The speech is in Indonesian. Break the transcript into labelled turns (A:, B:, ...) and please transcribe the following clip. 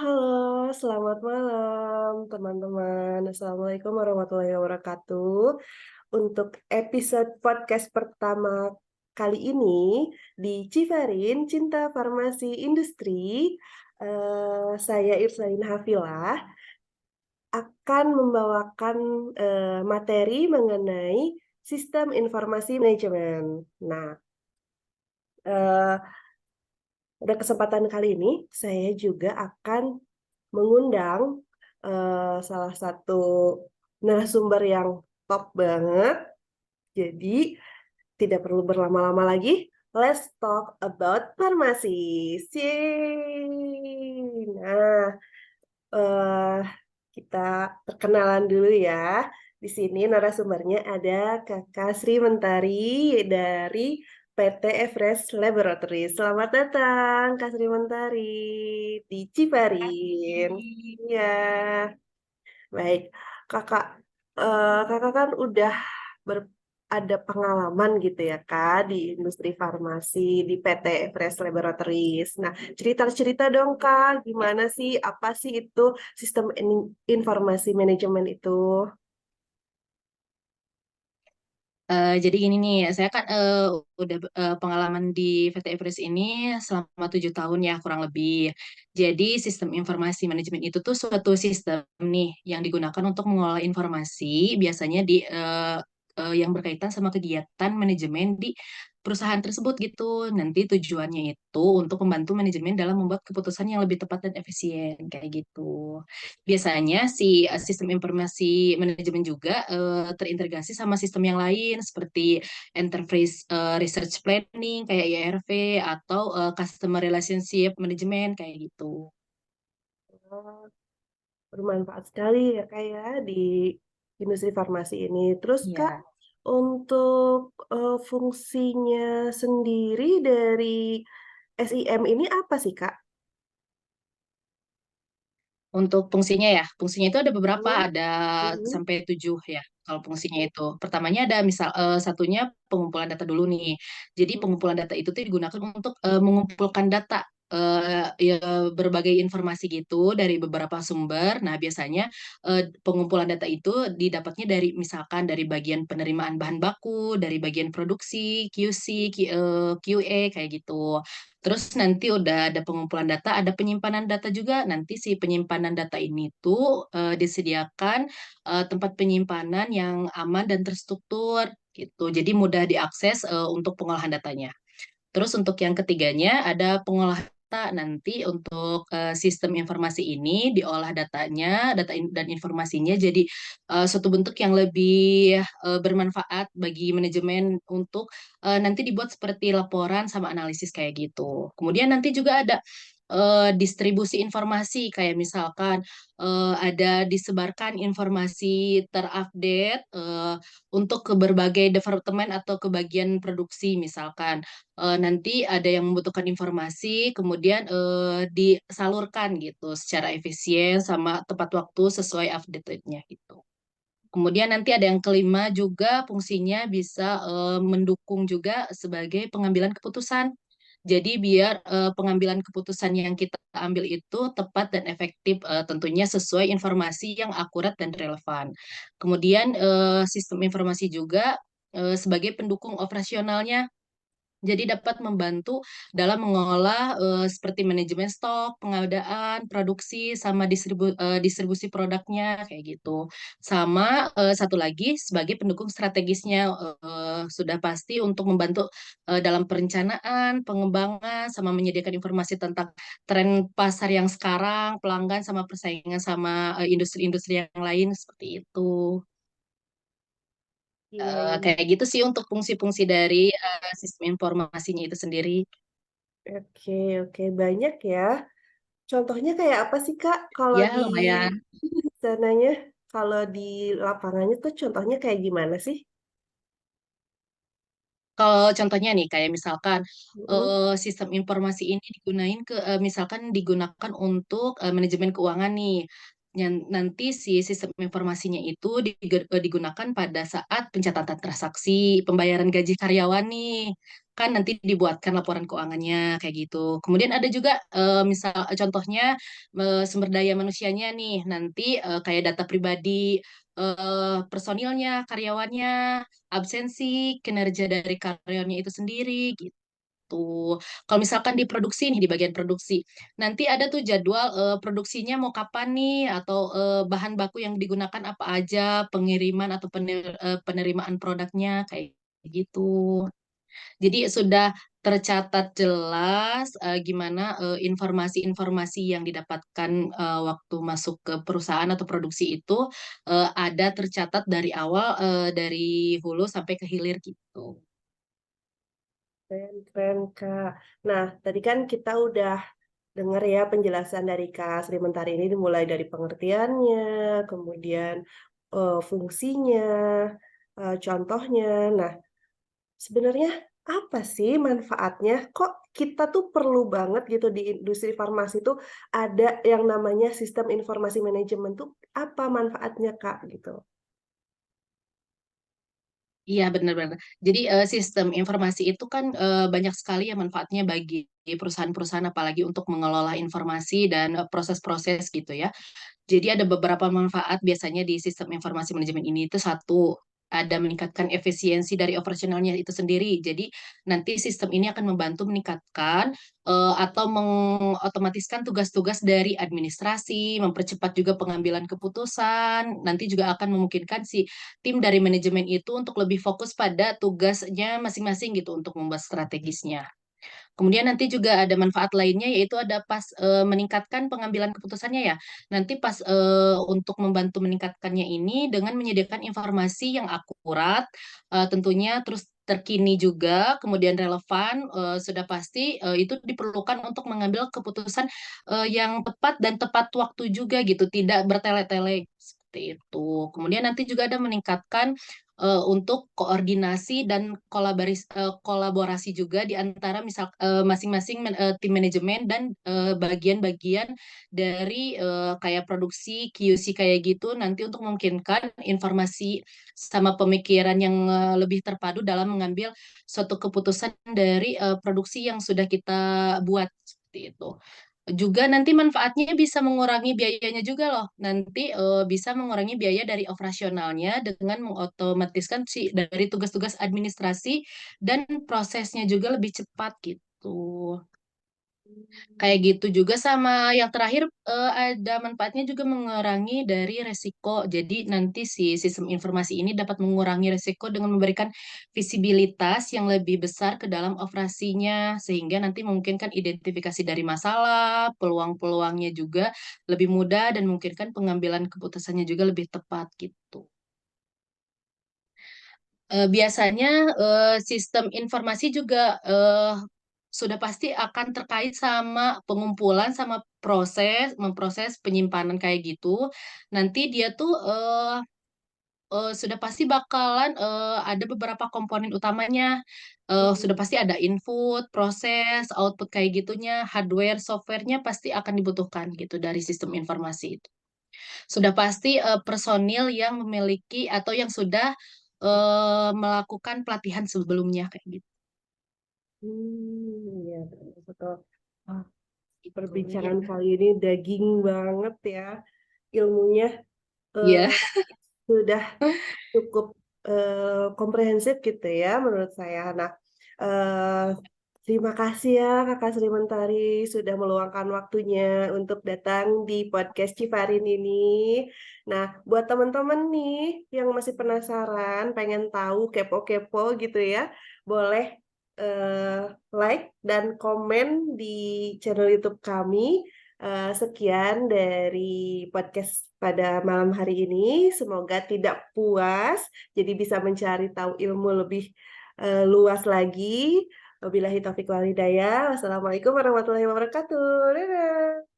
A: halo, selamat malam teman-teman. Assalamualaikum warahmatullahi wabarakatuh. Untuk episode podcast pertama kali ini di Cifarin, Cinta Farmasi Industri, saya Irsain Hafilah akan membawakan materi mengenai sistem informasi manajemen. Nah, eh, pada kesempatan kali ini saya juga akan mengundang salah satu narasumber yang top banget. Jadi, tidak perlu berlama-lama lagi. Let's talk about farmasi. Yeay. Nah, eh, kita perkenalan dulu ya. Di sini narasumbernya ada Kakak Sri Mentari dari PT Everest Laboratory. Selamat datang, Kak Sri Mentari di Ciparin.
B: Hai.
A: Ya, baik. Kakak, kakak kan udah ada pengalaman gitu ya, Kak, di industri farmasi, di PT Everest Laboratories. Nah, cerita-cerita dong, Kak, gimana sih, apa sih itu sistem informasi manajemen itu?
B: Jadi gini nih, saya kan udah pengalaman di VT Everest ini selama 7 tahun ya kurang lebih. Jadi sistem informasi manajemen itu tuh suatu sistem nih yang digunakan untuk mengolah informasi biasanya di yang berkaitan sama kegiatan manajemen di perusahaan tersebut gitu. Nanti tujuannya itu untuk membantu manajemen dalam membuat keputusan yang lebih tepat dan efisien kayak gitu. Biasanya si sistem informasi manajemen juga terintegrasi sama sistem yang lain seperti enterprise research planning kayak ERP atau customer relationship management kayak gitu.
A: Oh, bermanfaat sekali ya, Kak, ya, di industri farmasi ini. Terus, Kak,
B: Iya.
A: untuk fungsinya sendiri dari SIM ini apa sih, Kak?
B: Untuk fungsinya ya, fungsinya itu ada beberapa,
A: Hmm,
B: ada
A: hmm,
B: sampai 7 ya. Kalau fungsinya itu, pertamanya ada misal satunya pengumpulan data dulu nih. Jadi
A: hmm.
B: pengumpulan data itu tuh digunakan untuk mengumpulkan data ya, berbagai informasi gitu dari beberapa sumber. Nah biasanya pengumpulan data itu didapatnya dari misalkan dari bagian penerimaan bahan baku, dari bagian produksi, QC, QA kayak gitu. Terus nanti udah ada pengumpulan data, ada penyimpanan data juga. Nanti si penyimpanan data ini tuh disediakan tempat penyimpanan yang aman dan terstruktur gitu. Jadi mudah diakses untuk pengolahan datanya. Terus untuk yang ketiganya ada pengolahan data. Nanti untuk sistem informasi ini diolah datanya, dan informasinya jadi suatu bentuk yang lebih bermanfaat bagi manajemen untuk nanti dibuat seperti laporan sama analisis kayak gitu. Kemudian nanti juga ada distribusi informasi kayak misalkan ada disebarkan informasi terupdate untuk ke berbagai departemen atau ke bagian produksi misalkan nanti ada yang membutuhkan informasi, kemudian disalurkan gitu secara efisien sama tepat waktu sesuai update-nya gitu. Kemudian nanti ada yang kelima juga fungsinya bisa mendukung juga sebagai pengambilan keputusan. Jadi biar pengambilan keputusan yang kita ambil itu tepat dan efektif, tentunya sesuai informasi yang akurat dan relevan. Kemudian sistem informasi juga sebagai pendukung operasionalnya, jadi dapat membantu dalam mengolah seperti manajemen stok, pengadaan, produksi, sama distribusi produknya kayak gitu. Sama satu lagi sebagai pendukung strategisnya, sudah pasti untuk membantu dalam perencanaan, pengembangan, sama menyediakan informasi tentang tren pasar yang sekarang, pelanggan, sama persaingan sama industri-industri yang lain seperti itu.
A: Iya, iya.
B: Kayak gitu sih untuk fungsi-fungsi dari sistem informasinya itu sendiri.
A: Oke, oke. Banyak ya. Contohnya kayak apa sih, Kak? Kalau
B: Ya,
A: di
B: lumayan.
A: sananya, kalau di lapangannya tuh contohnya kayak gimana sih?
B: Kalau contohnya nih, kayak misalkan
A: Hmm,
B: sistem informasi ini misalkan digunakan untuk manajemen keuangan nih. Nanti si sistem informasinya itu digunakan pada saat pencatatan transaksi, pembayaran gaji karyawan nih. kan nanti dibuatkan laporan keuangannya kayak gitu. Kemudian ada juga misal contohnya sumber daya manusianya nih nanti kayak data pribadi personilnya, karyawannya, absensi, kinerja dari karyawannya itu sendiri gitu. Kalau misalkan di produksi nih di bagian produksi, nanti ada tuh jadwal produksinya mau kapan nih atau bahan baku yang digunakan apa aja, pengiriman atau penerimaan produknya kayak gitu. Jadi sudah tercatat jelas gimana informasi-informasi yang didapatkan waktu masuk ke perusahaan atau produksi itu ada tercatat dari awal dari hulu sampai ke hilir gitu.
A: Keren, keren, Kak. Nah, tadi kan kita udah dengar ya penjelasan dari Kak Sri Mentari ini dimulai dari pengertiannya, kemudian fungsinya, contohnya. Nah, sebenarnya apa sih manfaatnya? Kok kita tuh perlu banget gitu di industri farmasi tuh ada yang namanya sistem informasi manajemen tuh apa manfaatnya, Kak, gitu?
B: Iya benar-benar. Jadi sistem informasi itu kan banyak sekali ya manfaatnya bagi perusahaan-perusahaan apalagi untuk mengelola informasi dan proses-proses gitu ya. Jadi ada beberapa manfaat biasanya di sistem informasi manajemen ini itu satu, ada meningkatkan efisiensi dari operasionalnya itu sendiri. Jadi nanti sistem ini akan membantu meningkatkan atau mengotomatiskan tugas-tugas dari administrasi, mempercepat juga pengambilan keputusan. Nanti juga akan memungkinkan si tim dari manajemen itu untuk lebih fokus pada tugasnya masing-masing gitu untuk membuat strategisnya. Kemudian nanti juga ada manfaat lainnya yaitu ada pas meningkatkan pengambilan keputusannya ya. Nanti pas untuk membantu meningkatkannya ini dengan menyediakan informasi yang akurat, tentunya terus terkini juga, kemudian relevan, sudah pasti itu diperlukan untuk mengambil keputusan yang tepat dan tepat waktu juga gitu, tidak bertele-tele seperti itu. Kemudian nanti juga ada meningkatkan untuk koordinasi dan kolaborasi juga di antara misal masing-masing tim manajemen dan bagian-bagian dari kayak produksi QC kayak gitu nanti untuk memungkinkan informasi sama pemikiran yang lebih terpadu dalam mengambil suatu keputusan dari produksi yang sudah kita buat seperti itu. Juga nanti manfaatnya bisa mengurangi biayanya juga loh. Nanti bisa mengurangi biaya dari operasionalnya dengan mengotomatiskan si dari tugas-tugas administrasi dan prosesnya juga lebih cepat gitu. Kayak gitu juga sama yang terakhir ada manfaatnya juga mengurangi dari resiko. Jadi nanti si sistem informasi ini dapat mengurangi resiko dengan memberikan visibilitas yang lebih besar ke dalam operasinya sehingga nanti memungkinkan identifikasi dari masalah, peluang-peluangnya juga lebih mudah dan memungkinkan pengambilan keputusannya juga lebih tepat gitu. Biasanya sistem informasi juga sudah pasti akan terkait sama pengumpulan sama memproses penyimpanan kayak gitu. Nanti dia tuh sudah pasti bakalan ada beberapa komponen utamanya. Sudah
A: Mhm.
B: pasti ada input, proses, output kayak gitunya, hardware, softwarenya pasti akan dibutuhkan gitu dari sistem informasi itu. Sudah pasti personil yang memiliki atau yang sudah melakukan pelatihan sebelumnya kayak gitu.
A: Iya, betul, betul. Ah,
B: Itu ya.
A: perbincangan kali ini daging banget ya ilmunya.
B: Iya.
A: eh, sudah cukup komprehensif gitu ya menurut saya. Nah, eh, terima kasih ya Kakak Sri Mentari sudah meluangkan waktunya untuk datang di podcast Ciparin ini. Nah, buat teman-teman nih yang masih penasaran, pengen tahu kepo-kepo gitu ya, boleh eh, like dan komen di channel YouTube kami. Sekian dari podcast pada malam hari ini. Semoga tidak puas, jadi bisa mencari tahu ilmu lebih luas lagi. Wabillahi taufiq wal hidayah. Wassalamualaikum warahmatullahi wabarakatuh. Dadah.